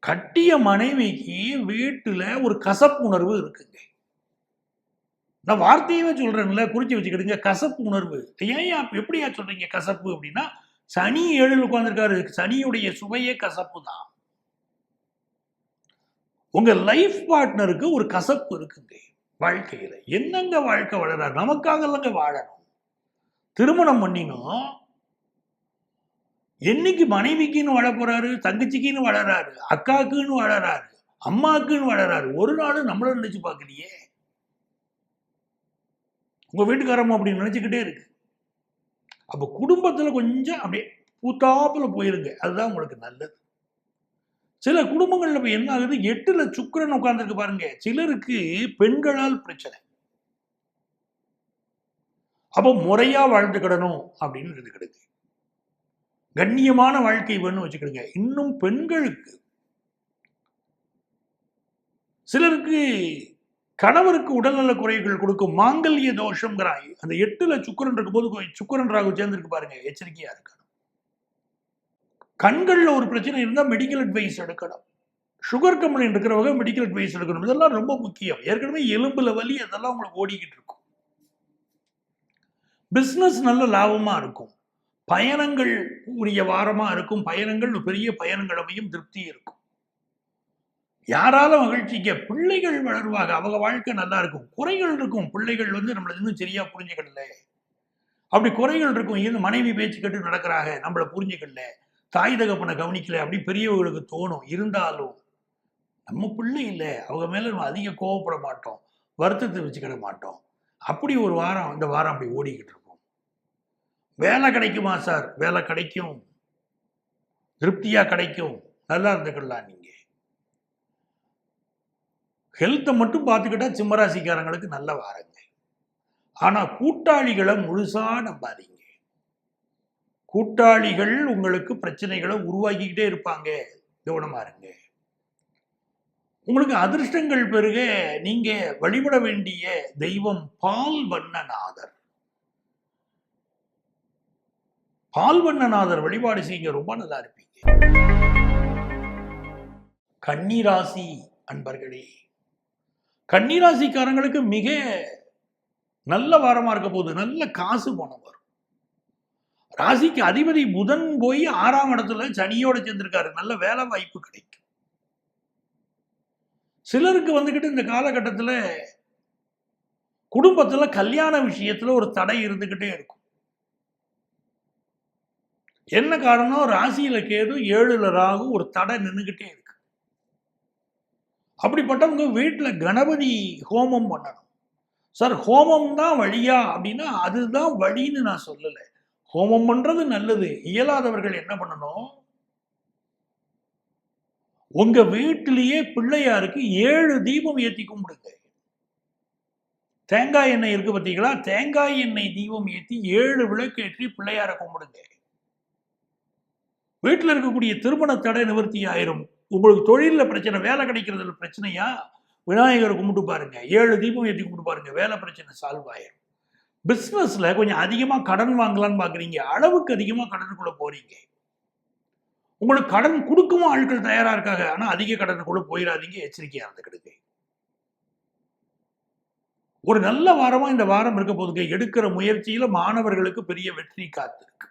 கட்டிய மனைவிக்கு வீட்டுல ஒரு கசப்பு உணர்வு இருக்குங்க. நான் வார்த்தையவே சொல்றேன்ல, குறிச்சு வச்சுக்கிடுங்க. கசப்பு உணர்வு. ஏன் எப்படியா சொல்றீங்க கசப்பு அப்படின்னா, சனி 7ல் உட்கார்ந்துருக்காரு. சனியுடைய சுவையே கசப்பு தான். உங்க லைஃப் பார்ட்னருக்கு ஒரு கசப்பு இருக்குங்க வாழ்க்கையில. என்னங்க வாழ்க்கை வளராது? நமக்காக இல்லங்க வாழணும். திருமணம் பண்ணினோம். என்னைக்கு மனைவிக்குன்னு வாழ போறாரு, தங்கச்சிக்குன்னு வளராரு, அக்காக்குன்னு வளராரு, அம்மாக்குன்னு வளராரு. ஒரு நாள் நம்மள நினைச்சு பார்க்கலையே. உங்க வீட்டுக்காரம்மா அப்படி நினைச்சுக்கிட்டே இருக்கு. அப்ப குடும்பத்துல கொஞ்சம் அப்படியே பூத்தாப்புல போயிருங்க. அதுதான் உங்களுக்கு நல்லது. சில குடும்பங்கள்ல இப்ப என்ன ஆகுது? 8ல சுக்கிரன் உட்கார்ந்துருக்கு பாருங்க. சிலருக்கு பெண்களால் பிரச்சனை. அப்ப முறையா வாழ்ந்துக்கிடணும் அப்படின்னு இருந்துக்கிடுங்க. கண்ணியமான வாழ்க்கை வேணும்னு வச்சுக்கிடுங்க. இன்னும் பெண்களுக்கு சிலருக்கு கணவருக்கு உடல்நல குறைகள் கொடுக்கும். மாங்கல்ய தோஷம்ங்கிறாய். அந்த 8ல சுக்கிரன் இருக்கும்போது சுக்கிரன் ராகு சேர்ந்துருக்கு பாருங்க. எச்சரிக்கையா இருக்கணும். கண்கள்ல ஒரு பிரச்சனை இருந்தா மெடிக்கல் அட்வைஸ் எடுக்கணும். சுகர் கம்ப்ளைண்ட் இருக்கிறவங்க மெடிக்கல் அட்வைஸ் எடுக்கணும். இதெல்லாம் ரொம்ப முக்கியம். ஏற்கனவே எலும்புல வலி அதெல்லாம் உங்களுக்கு ஓடிக்கிட்டு இருக்கும். பிசினஸ் நல்ல லாபமா இருக்கும். பயணங்கள் உரிய வாரமா இருக்கும். பயணங்கள் பெரிய பயணங்கள் அமையும். திருப்தி இருக்கும். யாரால மகிழ்ச்சிக்க? பிள்ளைகள் வளருவாங்க. அவங்க வாழ்க்கை நல்லா இருக்கும். குறைகள் இருக்கும். பிள்ளைகள் நம்மள இன்னும் சரியா புரிஞ்சுக்கல. அப்படி குறைகள் இருக்கும். இந்த மனைவி பேச்சு கேட்டு நடக்கிறாங்க. நம்மள புரிஞ்சுக்கல. தாய் தகப்பனை கவனிக்கல. அப்படி பெரியவங்களுக்கு தோணும். இருந்தாலும் நம்ம பிள்ளை இல்லை. அவங்க மேல நம்ம அதிக கோவப்பட மாட்டோம். வருத்தத்தை வச்சுக்கிட மாட்டோம். அப்படி ஒரு வாரம் இந்த வாரம் அப்படி ஓடிக்கிட்டு இருக்கும். வேலை கிடைக்குமா சார்? வேலை கிடைக்கும். திருப்தியா கிடைக்கும். நல்லா இருந்துக்கலாம். நீங்க ஹெல்த்தை மட்டும் பார்த்துக்கிட்டா சிம்மராசிக்காரங்களுக்கு நல்ல வாரங்க. ஆனா கூட்டாளிகளை முழுசா நம்பாதீங்க. கூட்டாளிகள் உங்களுக்கு பிரச்சனைகளை உருவாக்கிக்கிட்டே இருப்பாங்க. கவனமா இருங்க. உங்களுக்கு அதிர்ஷ்டங்கள் பெருக நீங்க வழிபட வேண்டிய தெய்வம் பால்வண்ணநாதர். பால்வண்ணநாதர் வழிபாடு செய்யுங்க. ரொம்ப நல்லா இருப்பீங்க. கன்னிராசி அன்பர்களே, கன்னிராசிக்காரங்களுக்கு மிக நல்ல வாரமா இருக்க போது. நல்ல காசு பணம் வரும். ராசிக்கு அதிபதி புதன் போய் 6ஆம் இடத்துல சனியோட சேர்ந்திருக்காரு. நல்ல வேலை வாய்ப்பு கிடைக்கும். சிலருக்கு வந்துகிட்டு இந்த காலகட்டத்தில் குடும்பத்துல கல்யாண விஷயத்துல ஒரு தடை இருந்துகிட்டே இருக்கும். என்ன காரணம்? ராசியில கேது, 7ல ராகு, ஒரு தடை நின்றுகிட்டே இருக்கு. அப்படிப்பட்டவங்க வீட்டுல கணபதி ஹோமம் பண்ணணும். சார் ஹோமம் தான் வழியா அப்படின்னா அதுதான் வழின்னு நான் சொல்லல. ஹோமம் பண்றது நல்லது. இயலாதவர்கள் என்ன பண்ணணும்? உங்க வீட்டிலேயே பிள்ளையாருக்கு 7 தீபம் ஏத்தி கும்பிடுங்க. தேங்காய் எண்ணெய் இருக்கு பார்த்தீங்களா? தேங்காய் எண்ணெய் தீபம் ஏற்றி 7 விளக்கு ஏற்றி பிள்ளையார கும்பிடுங்க. வீட்டில் இருக்கக்கூடிய திருமண தடை நிவர்த்தி ஆயிரும். உங்களுக்கு தொழிலில் பிரச்சனை, வேலை கிடைக்கிறதுல பிரச்சனையா, விநாயகரை கும்பிட்டு பாருங்க. 7 தீபம் ஏற்றி கும்பிட்டு பாருங்க. வேலை பிரச்சனை சால்வ் ஆயிரும். பிஸ்னஸ்ல கொஞ்சம் அதிகமாக கடன் வாங்கலான்னு பார்க்குறீங்க. அளவுக்கு அதிகமாக கடனுக்குள்ள போறீங்க. உங்களுக்கு கடன் கொடுக்கவும் ஆட்கள் தயாரா இருக்காங்க. ஆனால் அதிக கடனுக்குள்ள போயிடாதீங்க. எச்சரிக்கையா இருந்துக்கிடுங்க. ஒரு நல்ல வாரமா இந்த வாரம் இருக்க போதுங்க. எடுக்கிற முயற்சியில மாணவர்களுக்கு பெரிய வெற்றி காத்திருக்கு.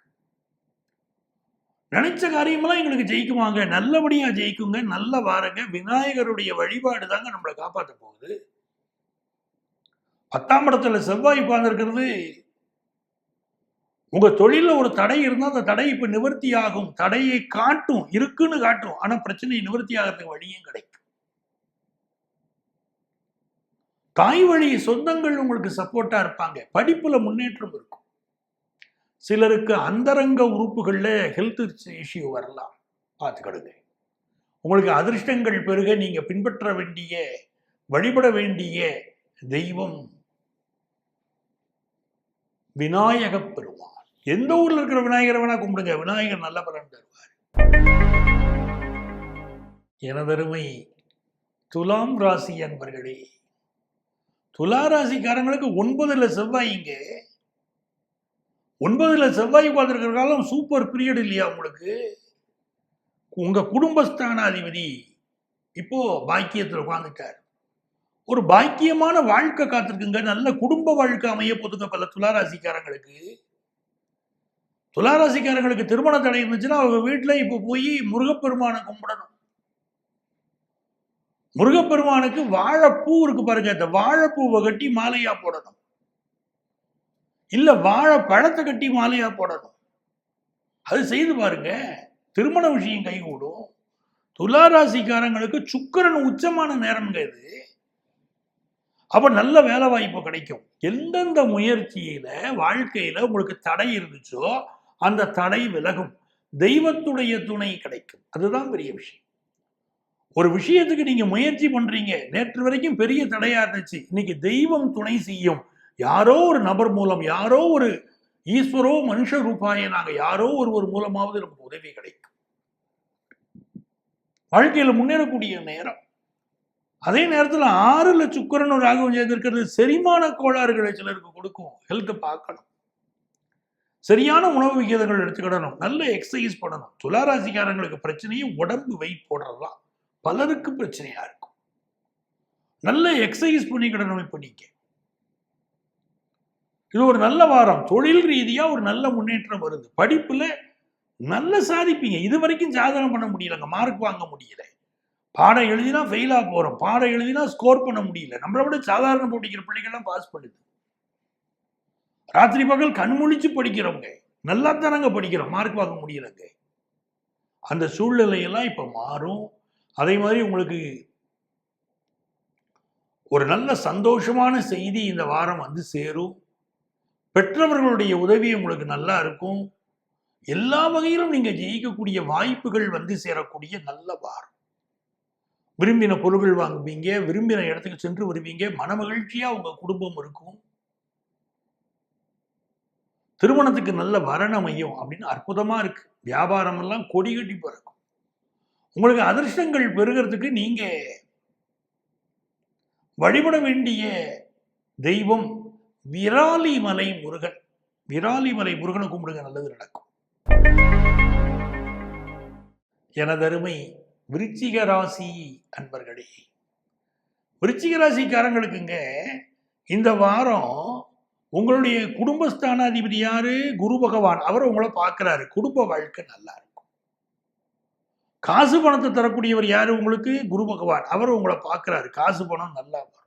நினைச்ச காரியமெல்லாம் எங்களுக்கு ஜெயிக்குமாங்க, நல்லபடியா ஜெயிக்குங்க, நல்ல வாரங்க. விநாயகருடைய வழிபாடு தாங்க நம்மளை காப்பாற்ற போகுது. 10ஆம் இடத்துல செவ்வாய் உட்கார்ந்து இருக்கிறது. உங்க தொழில ஒரு தடை இருந்தா அந்த தடை இப்ப நிவர்த்தி ஆகும். தடையை காட்டும், இருக்குன்னு காட்டும். ஆனா பிரச்சனை நிவர்த்தி ஆகிறதுக்கு வழியும் கிடைக்கும். தாய் வழி சொந்தங்கள் உங்களுக்கு சப்போர்ட்டா இருப்பாங்க. படிப்புல முன்னேற்றம் இருக்கும். சிலருக்கு அந்தரங்க உறுப்புகள்ல ஹெல்த் இஷ்யூ வரலாம், பார்த்துக்கிடுங்க. உங்களுக்கு அதிர்ஷ்டங்கள் பெருக நீங்க பின்பற்ற வேண்டிய, வழிபட வேண்டிய தெய்வம் விநாயக பெருமாள். எந்த ஊர்ல இருக்கிற விநாயகரை வேணா கும்பிடுங்க, விநாயகர் நல்ல பலன் தருவார். எனதருமை துலாம் ராசி அன்பர்களே, துலா ராசிக்காரங்களுக்கு 9ல செவ்வாய்ங்க. 9ல செவ்வாய் உட்கார்ந்திருக்கிற காலம் சூப்பர் பீரியட் இல்லையா உங்களுக்கு? உங்க குடும்பஸ்தானாதிபதி இப்போ பாக்கியத்தில் உட்கார்ந்துட்டார். ஒரு பாக்கியமான வாழ்க்கை காத்திருக்குங்க. நல்ல குடும்ப வாழ்க்கை அமைய போதுங்க பல துளாராசிக்காரங்களுக்கு. துளாராசிக்காரங்களுக்கு திருமண தடை இருந்துச்சுன்னா அவங்க வீட்டுல இப்போ போய் முருகப்பெருமானை கும்பிடணும். முருகப்பெருமானுக்கு வாழைப்பூ இருக்கு பாருங்க, இந்த வாழைப்பூவை கட்டி மாலையா போடணும், இல்ல வாழை பழத்தை கட்டி மாலையா போடணும். அது செய்து பாருங்க, திருமண விஷயம் கைகூடும். துளாராசிக்காரங்களுக்கு சுக்கிரன் உச்சமான நேரம்ங்க இது. அப்ப நல்ல வேலை வாய்ப்பு கிடைக்கும். எந்தெந்த முயற்சியில வாழ்க்கையில உங்களுக்கு தடை இருந்துச்சோ அந்த தடை விலகும். தெய்வத்துடைய துணை கிடைக்கும். அதுதான் பெரிய விஷயம். ஒரு விஷயத்துக்கு நீங்க முயற்சி பண்றீங்க, நேற்று வரைக்கும் பெரிய தடையா இருந்துச்சு, இன்னைக்கு தெய்வம் துணை செய்யும். யாரோ ஒரு நபர் மூலம், யாரோ ஒரு ஈஸ்வரோ மனுஷ ரூபாய நாங்க யாரோ ஒருவர் மூலமாவது நமக்கு உதவி கிடைக்கும். வாழ்க்கையில முன்னேறக்கூடிய நேரம். அதே நேரத்தில் 6ல சுக்கிரன் ராகுவும் சேர்ந்திருக்கிறது செரிமான கோளாறுகளை சிலருக்கு கொடுக்கும். ஹெல்த் பார்க்கணும், சரியான உணவு விகிதங்கள் எடுத்துக்கிடணும், நல்ல எக்ஸசைஸ் பண்ணணும். துளாராசிக்காரங்களுக்கு பிரச்சனையும் உடம்பு வெயிட் போடுறதுதான் பலருக்கு பிரச்சனையா இருக்கும். நல்ல எக்ஸசைஸ் பண்ணிக்கிடணும். இப்ப நீங்க இது ஒரு நல்ல வாரம். தொழில் ரீதியா ஒரு நல்ல முன்னேற்றம் வருது. படிப்புல நல்ல சாதிப்பீங்க. இது வரைக்கும் சாதனை பண்ண முடியலங்க, மார்க் வாங்க முடியல. பாடம் எழுதினா ஃபெயிலா போறோம், பாடம் எழுதினா ஸ்கோர் பண்ண முடியல. நம்மளை விட சாதாரண படிக்கிற பிள்ளைகள்லாம் பாஸ் பண்ணுது. ராத்திரி பகல் கண்முழிச்சு படிக்கிறவங்க நல்லா தானங்க படிக்கிறோம், மார்க் வாங்க முடியலங்க. அந்த சூழ்நிலையெல்லாம் இப்ப மாறும். அதே மாதிரி உங்களுக்கு ஒரு நல்ல சந்தோஷமான செய்தி இந்த வாரம் வந்து சேரும். பெற்றவர்களுடைய உதவி உங்களுக்கு நல்லா இருக்கும். எல்லா வகையிலும் நீங்க ஜெயிக்கக்கூடிய வாய்ப்புகள் வந்து சேரக்கூடிய நல்ல வாரம். விரும்பின பொருள்கள் வாங்குவீங்க, விரும்பின இடத்துக்கு சென்று வருவீங்க, மன மகிழ்ச்சியா உங்க குடும்பம் இருக்கும். திருமணத்துக்கு நல்ல வரன் அமையும் அப்படின்னு அற்புதமா இருக்கு. வியாபாரம் எல்லாம் கொடி கட்டி பறக்கும். உங்களுக்கு அதிர்ஷ்டங்கள் பெறுகிறதுக்கு நீங்க வழிபட வேண்டிய தெய்வம் விராலிமலை முருகன். விராலிமலை முருகனை கும்பிடுங்க, நல்லது நடக்கும். எனதருமை விருச்சிக ராசி அன்பர்களே, விருச்சிக ராசிக்காரங்களுக்குங்க இந்த வாரம் உங்களுடைய குடும்பஸ்தானாதிபதி யாரு? குரு பகவான். அவர் உங்களை பார்க்கிறாரு. குடும்ப வாழ்க்கை நல்லா இருக்கும். காசு பணத்தை தரக்கூடியவர் யாரு உங்களுக்கு? குரு பகவான். அவர் உங்களை பார்க்கிறாரு. காசு பணம் நல்லா வரும்.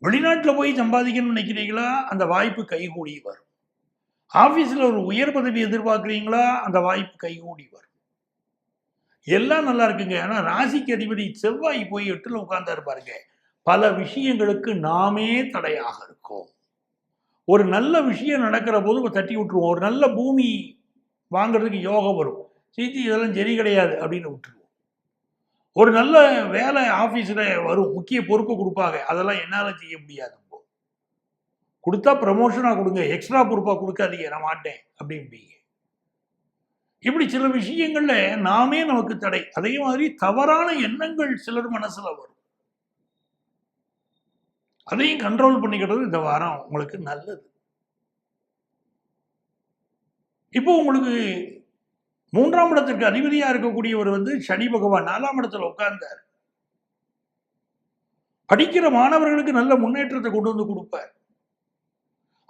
வெளிநாட்டுல போய் சம்பாதிக்கணும்னு நினைக்கிறீங்களா? அந்த வாய்ப்பு கைகூடி வரும். ஆபீஸ்ல ஒரு உயர் பதவி எதிர்பார்க்கிறீங்களா? அந்த வாய்ப்பு கைகூடி வரும். எல்லாம் நல்லா இருக்குங்க. ஆனா ராசிக்கு அதிபதி செவ்வாய் போய் 8ல உட்கார்ந்தாரு பாருங்க. பல விஷயங்களுக்கு நாமே தடையாக இருக்கும். ஒரு நல்ல விஷயம் நடக்கிற போது தட்டி விட்டுருவோம். ஒரு நல்ல பூமி வாங்குறதுக்கு யோகம் வரும், சீச்சி இதெல்லாம் சரி கிடையாது அப்படின்னு விட்டுருவோம். ஒரு நல்ல வேலை ஆபீஸ்ல வரும், முக்கிய பொறுப்பு கொடுப்பாங்க, அதெல்லாம் என்னால செய்ய முடியாது. கொடுத்தா ப்ரமோஷனா கொடுங்க, எக்ஸ்ட்ரா பொறுப்பா கொடுக்காதீங்க, நான் மாட்டேன் அப்படின்பீங்க. இப்படி சில விஷயங்கள்ல நாமே நமக்கு தடை. அதே மாதிரி தவறான எண்ணங்கள் சிலர் மனசுல வரும். அதையும் கண்ட்ரோல் பண்ணிக்கிறது இந்த வாரம் உங்களுக்கு நல்லது. இப்போ உங்களுக்கு 3ஆம் இடத்திற்கு அதிபதியா இருக்கக்கூடியவர் வந்து சனி பகவான் 4ஆம் இடத்துல உட்கார்ந்தார். படிக்கிற மாணவர்களுக்கு நல்ல முன்னேற்றத்தை கொண்டு வந்து கொடுப்பார்.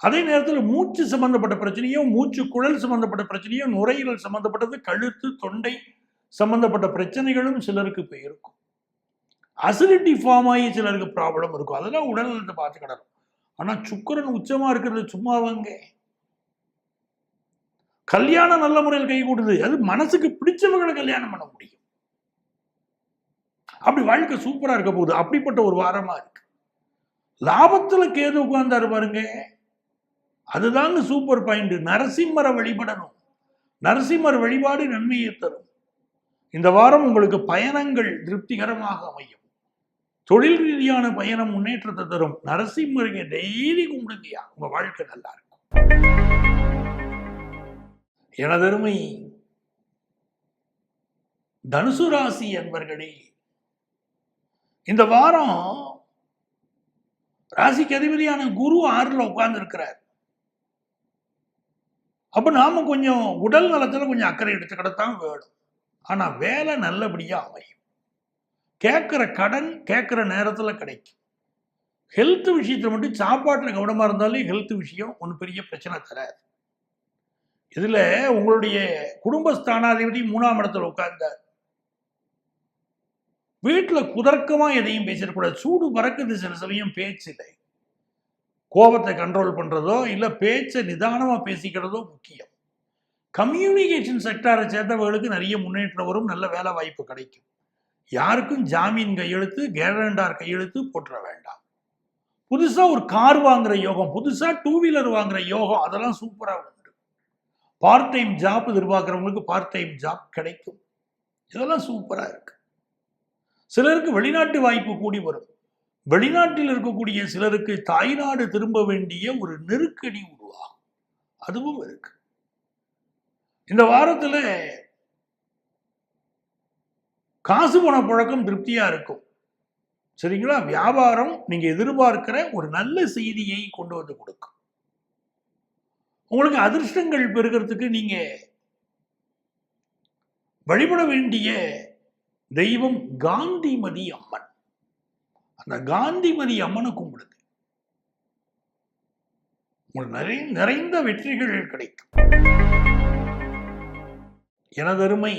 அதே நேரத்தில் மூச்சு சம்பந்தப்பட்ட பிரச்சனையோ, மூச்சு குழல் சம்பந்தப்பட்ட பிரச்சனையோ, நுரையீரல் சம்பந்தப்பட்டது, கழுத்து தொண்டை சம்பந்தப்பட்ட பிரச்சனைகளும் சிலருக்கு இப்போ இருக்கும். அசிடிட்டி ஃபார்ம் ஆகி சிலருக்கு ப்ராப்ளம் இருக்கும். அதெல்லாம் உடல் நலத்தை பார்த்துக்கிடணும். ஆனால் சுக்கிரன் உச்சமா இருக்கிறது சும்மாவாங்க. கல்யாணம் நல்ல முறையில் கை கூடுது. அது மனசுக்கு பிடிச்சவங்களை கல்யாணம் பண்ண முடியும். அப்படி வாழ்க்கை சூப்பரா இருக்க போகுது. அப்படிப்பட்ட ஒரு வாரமா இருக்கு. லாபத்துல கேது உட்கார்ந்தாரு பாருங்க, அதுதாங்க சூப்பர் பாயிண்ட். நரசிம்மரை வழிபடணும். நரசிம்மர் வழிபாடு நன்மையை தரும். இந்த வாரம் உங்களுக்கு பயணங்கள் திருப்திகரமாக அமையும். தொழில் ரீதியான பயணம் முன்னேற்றத்தை தரும். நரசிம்மருக்கு டெய்லி கும்பிடுங்கயா, உங்க வாழ்க்கை நல்லா இருக்கும். எனதருமை தனுசு ராசி அன்பர்களே, இந்த வாரம் ராசிக்கு அதிபதியான குரு 6ல உட்கார்ந்து இருக்கிறார். அப்ப நாம கொஞ்சம் உடல் நலத்துல கொஞ்சம் அக்கறை எடுத்துக்கிடத்தான் வேணும். ஆனா வேலை நல்லபடியா அமையும். கேட்கிற கடன் கேட்கிற நேரத்துல கிடைக்கும். ஹெல்த் விஷயத்துல மட்டும் சாப்பாட்டுல கவனமா இருந்தாலே ஹெல்த் விஷயம் ஒன்றும் பெரிய பிரச்சனை தராது. இதுல உங்களுடைய குடும்பஸ்தானாதிபதி 3ஆம் இடத்துல உட்கார்ந்தார். வீட்டுல குதர்க்கமா எதையும் பேசிடக்கூடாது. சூடு பறக்குது சில சமயம் பேச்சில். கோபத்தை கண்ட்ரோல் பண்றதோ இல்ல பேச்சை நிதானமா பேசிக்கிறதோ முக்கியம். கம்யூனிகேஷன் செக்டாரை சேர்ந்தவர்களுக்கு நிறைய முன்னேற்றம் வரும். நல்ல வேலை வாய்ப்பு கிடைக்கும். யாருக்கும் ஜாமீன் கையெழுத்து கேரண்டார் கையெழுத்து போட்டுற வேண்டாம். புதுசா ஒரு கார் வாங்குற யோகம், புதுசா 2 வீலர் வாங்குற யோகம், அதெல்லாம் சூப்பரா உண்டு. பார்ட் டைம் ஜாப் எதிர்பார்க்கிறவங்களுக்கு பார்ட் டைம் ஜாப் கிடைக்கும். இதெல்லாம் சூப்பரா இருக்கு. சிலருக்கு வெளிநாட்டு வாய்ப்பு கூடி வரும். வெளிநாட்டில் இருக்கக்கூடிய சிலருக்கு தாய்நாடு திரும்ப வேண்டிய ஒரு நெருக்கடி உருவாகும். அதுவும் இருக்கு. இந்த வாரத்துல காசு பண புழக்கம் திருப்தியா இருக்கும். சரிங்களா? வியாபாரம் நீங்க எதிர்பார்க்கிற ஒரு நல்ல செய்தியை கொண்டு வந்து கொடுக்கும். உங்களுக்கு அதிர்ஷ்டங்கள் பெறுகிறதுக்கு நீங்க வழிபட வேண்டிய தெய்வம் காந்திமதி அம்மன். அந்த காந்திமதி அம்மனை கும்பிடுங்க. உங்களுக்கு நிறைந்த வெற்றிகள் கிடைக்கும். எனதருமை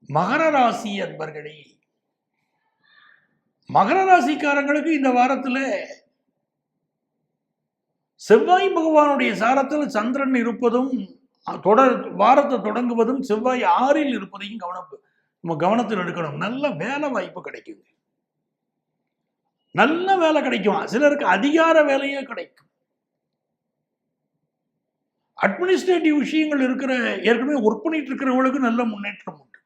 மகர ராசி அன்பர்களே, மகர ராசிக்காரங்களுக்கு இந்த வாரத்துல செவ்வாய் பகவானுடைய சாரத்தில் சந்திரன் இருப்பதும் வாரத்தை தொடங்குவதும் செவ்வாய் 6ல் இருப்பதையும் நம்ம கவனத்தில் எடுக்கணும். நல்ல வேலை வாய்ப்பு கிடைக்குங்க. நல்ல வேலை கிடைக்கும். சிலருக்கு அதிகார வேலையே கிடைக்கும். அட்மினிஸ்ட்ரேட்டிவ் விஷயங்கள் இருக்கிற ஏற்கனவே ஒர்க் பண்ணிட்டு இருக்கிறவங்களுக்கு நல்ல முன்னேற்றம் உண்டு.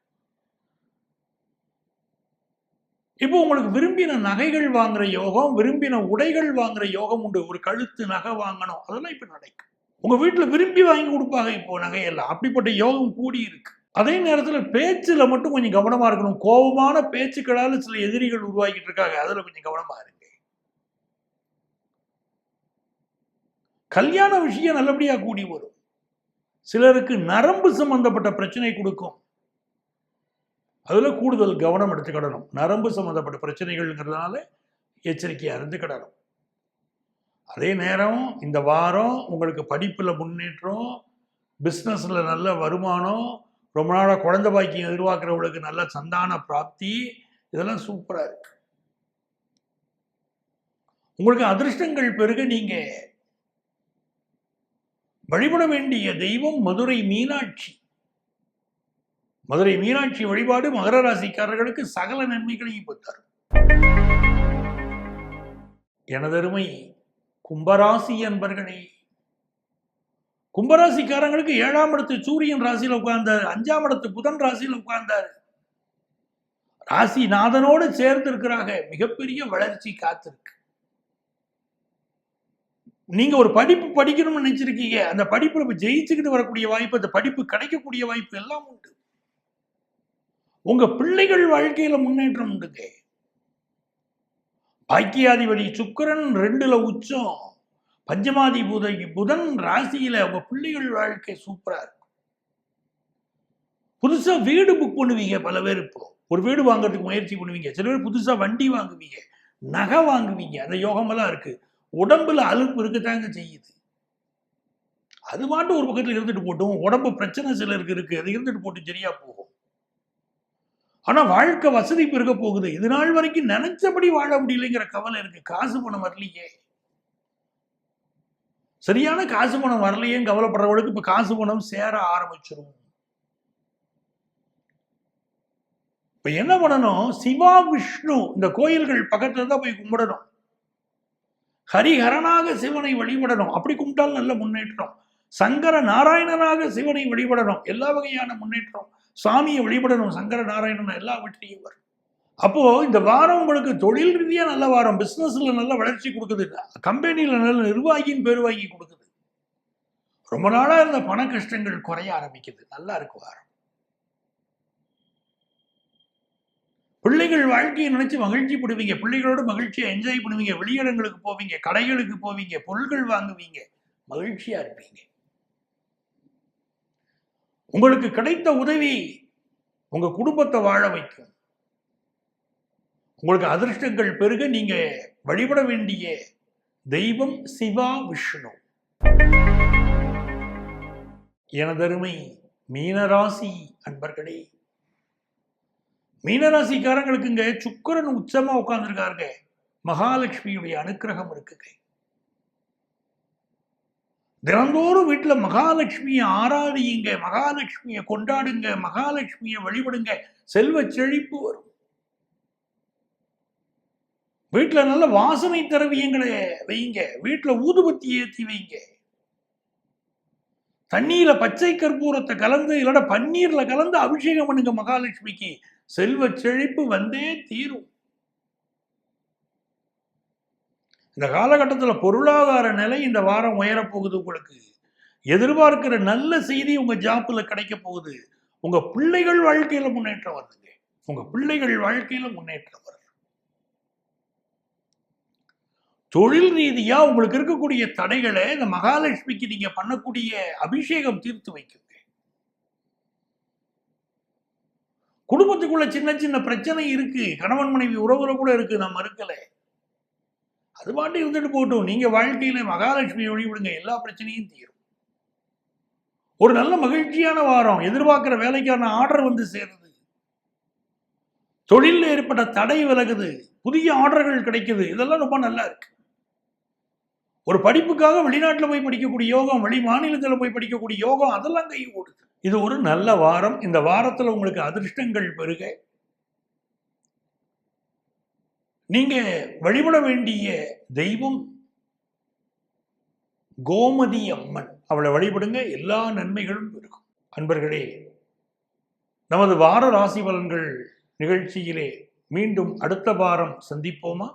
இப்போ உங்களுக்கு விரும்பின நகைகள் வாங்குற யோகம், விரும்பின உடைகள் வாங்குற யோகம் உண்டு. ஒரு கழுத்து நகை வாங்கணும், அதெல்லாம் இப்ப நடக்கும். உங்க வீட்டுல விரும்பி வாங்கி கொடுப்பாங்க இப்போ நகையெல்லாம். அப்படிப்பட்ட யோகம் கூடி இருக்கு. அதே நேரத்துல பேச்சுல மட்டும் கொஞ்சம் கவனமா இருக்கணும். கோபமான பேச்சுக்களால சில எதிரிகள் உருவாக்கிட்டு இருக்காங்க. அதுல கொஞ்சம் கவனமா இருங்க. கல்யாண விஷயம் நல்லபடியா கூடி வரும். சிலருக்கு நரம்பு சம்பந்தப்பட்ட பிரச்சனை கொடுக்கும். அதுல கூடுதல் கவனம் எடுத்துக்கிடணும். நரம்பு சம்பந்தப்பட்ட பிரச்சனைகள்ங்கிறதுனால எச்சரிக்கையா இருந்துக்கிடணும். அதே நேரம் இந்த வாரம் உங்களுக்கு படிப்புல முன்னேற்றம், பிசினஸ்ல நல்ல வருமானம், ரொம்ப நாளா குழந்தை பாக்கியம் எதிர்பார்க்கிறவங்களுக்கு நல்ல சந்தான பிராப்தி, இதெல்லாம் சூப்பரா இருக்கு. உங்களுக்கு அதிர்ஷ்டங்கள் பெருக நீங்க வழிபட வேண்டிய தெய்வம் மதுரை மீனாட்சி. மதுரை மீனாட்சி வழிபாடு மகர ராசிக்காரர்களுக்கு சகல நன்மைகளையும் பெற்றார். எனதருமை கும்பராசி அன்பர்களே, கும்பராசிக்காரங்களுக்கு 7ஆம் இடத்து சூரியன் ராசியில உட்கார்ந்தார். 5ஆம் இடத்து புதன் ராசியில உட்கார்ந்தார். ராசி நாதனோடு சேர்ந்து இருக்கிறாங்க. மிகப்பெரிய வளர்ச்சி காத்திருக்கு. நீங்க ஒரு படிப்பு படிக்கணும்னு நினைச்சிருக்கீங்க. அந்த படிப்புல ஜெயிச்சுக்கிட்டு வரக்கூடிய வாய்ப்பு, அந்த படிப்பு கிடைக்கக்கூடிய வாய்ப்பு எல்லாம் உண்டு. உங்க பிள்ளைகள் வாழ்க்கையில முன்னேற்றம் உண்டுங்க. பாக்கியாதிபதி சுக்கிரன் 2ல உச்சம், பஞ்சமாதிபதி புதன் ராசியில உங்க பிள்ளைகள் வாழ்க்கை சூப்பரா இருக்கும். புதுசா வீடு புக் பண்ணுவீங்க பல பேர். இப்போ ஒரு வீடு வாங்குறதுக்கு முயற்சி பண்ணுவீங்க. சில பேர் புதுசா வண்டி வாங்குவீங்க, நகை வாங்குவீங்க. அந்த யோகமெல்லாம் இருக்கு. உடம்புல அலுப்பு இருக்கத்தாங்க செய்யுது. அது மாட்டு ஒரு பக்கத்துல இருந்துட்டு போட்டும். உடம்பு பிரச்சனை சிலருக்கு இருக்கு, அது இருந்துட்டு போட்டு சரியா போகும். ஆனா வாழ்க்கை வசதி பெருக போகுது. இது நாள் வரைக்கும் நினைச்சபடி வாழ முடியலைங்கிற கவலை இருக்கு. காசு பணம் வரலையே, சரியான காசு பணம் வரலையே கவலைப்படுறவங்களுக்கு இப்ப காசு பணம் சேர ஆரம்பிச்சிடும். இப்ப என்ன பண்ணணும்? சிவா விஷ்ணு இந்த கோயில்கள் பக்கத்துல தான் போய் கும்பிடணும். ஹரிஹரனாக சிவனை வழிபடணும். அப்படி கும்பிட்டால் நல்ல முன்னேற்றம். சங்கர நாராயணனாக சிவனை வழிபடணும். எல்லா வகையான முன்னேற்றம். சாமியை வழிபடணும். சங்கர நாராயணன் எல்லா வெற்றியும் வரும். அப்போ இந்த வாரம் உங்களுக்கு தொழில் ரீதியா நல்ல வாரம். பிசினஸ்ல நல்ல வளர்ச்சி கொடுக்குது. கம்பெனியில நல்ல நிர்வாகியின் பேர் வாங்கி கொடுக்குது. ரொம்ப நாளா இருந்த பண கஷ்டங்கள் குறைய ஆரம்பிக்குது. நல்லா இருக்கு வாரம். பிள்ளைகள் வாழ்க்கையை நினைச்சு மகிழ்ச்சி படுவீங்க. பிள்ளைகளோட மகிழ்ச்சியை என்ஜாய் பண்ணுவீங்க. வெளியிடங்களுக்கு போவீங்க, கடைகளுக்கு போவீங்க, பொருட்கள் வாங்குவீங்க, மகிழ்ச்சியா இருப்பீங்க. உங்களுக்கு கிடைத்த உதவி உங்க குடும்பத்தை வாழ வைக்கும். உங்களுக்கு அதிர்ஷ்டங்கள் பெருக நீங்க வழிபட வேண்டிய தெய்வம் சிவா விஷ்ணு. எனதருமை மீனராசி அன்பர்களே, மீனராசிக்காரங்களுக்குங்க சுக்கிரன் உச்சமா உட்கார்ந்துருக்காருங்க. மகாலட்சுமியுடைய அனுக்கிரகம் இருக்குங்க. தினந்தோறும் வீட்டுல மகாலட்சுமியை ஆராதியுங்க, மகாலட்சுமியை கொண்டாடுங்க, மகாலட்சுமியை வழிபடுங்க. செல்வ செழிப்பு வரும். வீட்டுல நல்ல வாசனை திரவியங்களை வைங்க. வீட்டுல ஊதுபத்தி ஏற்றி வைங்க. தண்ணீர்ல பச்சை கற்பூரத்தை கலந்து இல்லைன்னா பன்னீர்ல கலந்து அபிஷேகம் பண்ணுங்க மகாலட்சுமிக்கு. செல்வ செழிப்பு வந்தே தீரும். இந்த காலகட்டத்தில் பொருளாதார நிலை இந்த வாரம் உயரப்போகுது. உங்களுக்கு எதிர்பார்க்கிற நல்ல செய்தி உங்க ஜாப்ல கிடைக்க போகுது. உங்க பிள்ளைகள் வாழ்க்கையில முன்னேற்றம் வருதுங்க. உங்க பிள்ளைகள் வாழ்க்கையில முன்னேற்றம் வருது. தொழில் ரீதியா உங்களுக்கு இருக்கக்கூடிய தடைகளை இந்த மகாலட்சுமிக்கு நீங்க பண்ணக்கூடிய அபிஷேகம் தீர்த்து வைக்குங்க. குடும்பத்துக்குள்ள சின்ன சின்ன பிரச்சனை இருக்கு. கணவன் மனைவி உறவுல கூட இருக்கு, நான் மறுக்கல. அது பாட்டு இருந்துட்டு போட்டும். நீங்க வாழ்க்கையில மகாலட்சுமியை வழிவிடுங்க, எல்லா பிரச்சனையும் தீரும். ஒரு நல்ல மகிழ்ச்சியான வாரம். எதிர்பார்க்கிற வேலைக்கான ஆர்டர் வந்து சேருது. தொழிலில் ஏற்பட்ட தடை விலகுது. புதிய ஆர்டர்கள் கிடைக்குது. இதெல்லாம் ரொம்ப நல்லா இருக்கு. ஒரு படிப்புக்காக வெளிநாட்டில் போய் படிக்கக்கூடிய யோகம், வெளி மாநிலத்தில் போய் படிக்கக்கூடிய யோகம், அதெல்லாம் கை ஓடுது. இது ஒரு நல்ல வாரம். இந்த வாரத்தில் உங்களுக்கு அதிர்ஷ்டங்கள் பெருக நீங்க வழிபட வேண்டிய தெய்வம் கோமதி அம்மன். அவளை வழிபடுங்க, எல்லா நன்மைகளும் பெருகும். அன்பர்களே, நமது வார ராசி பலன்கள் நிகழ்ச்சியிலே மீண்டும் அடுத்த வாரம் சந்திப்போமா?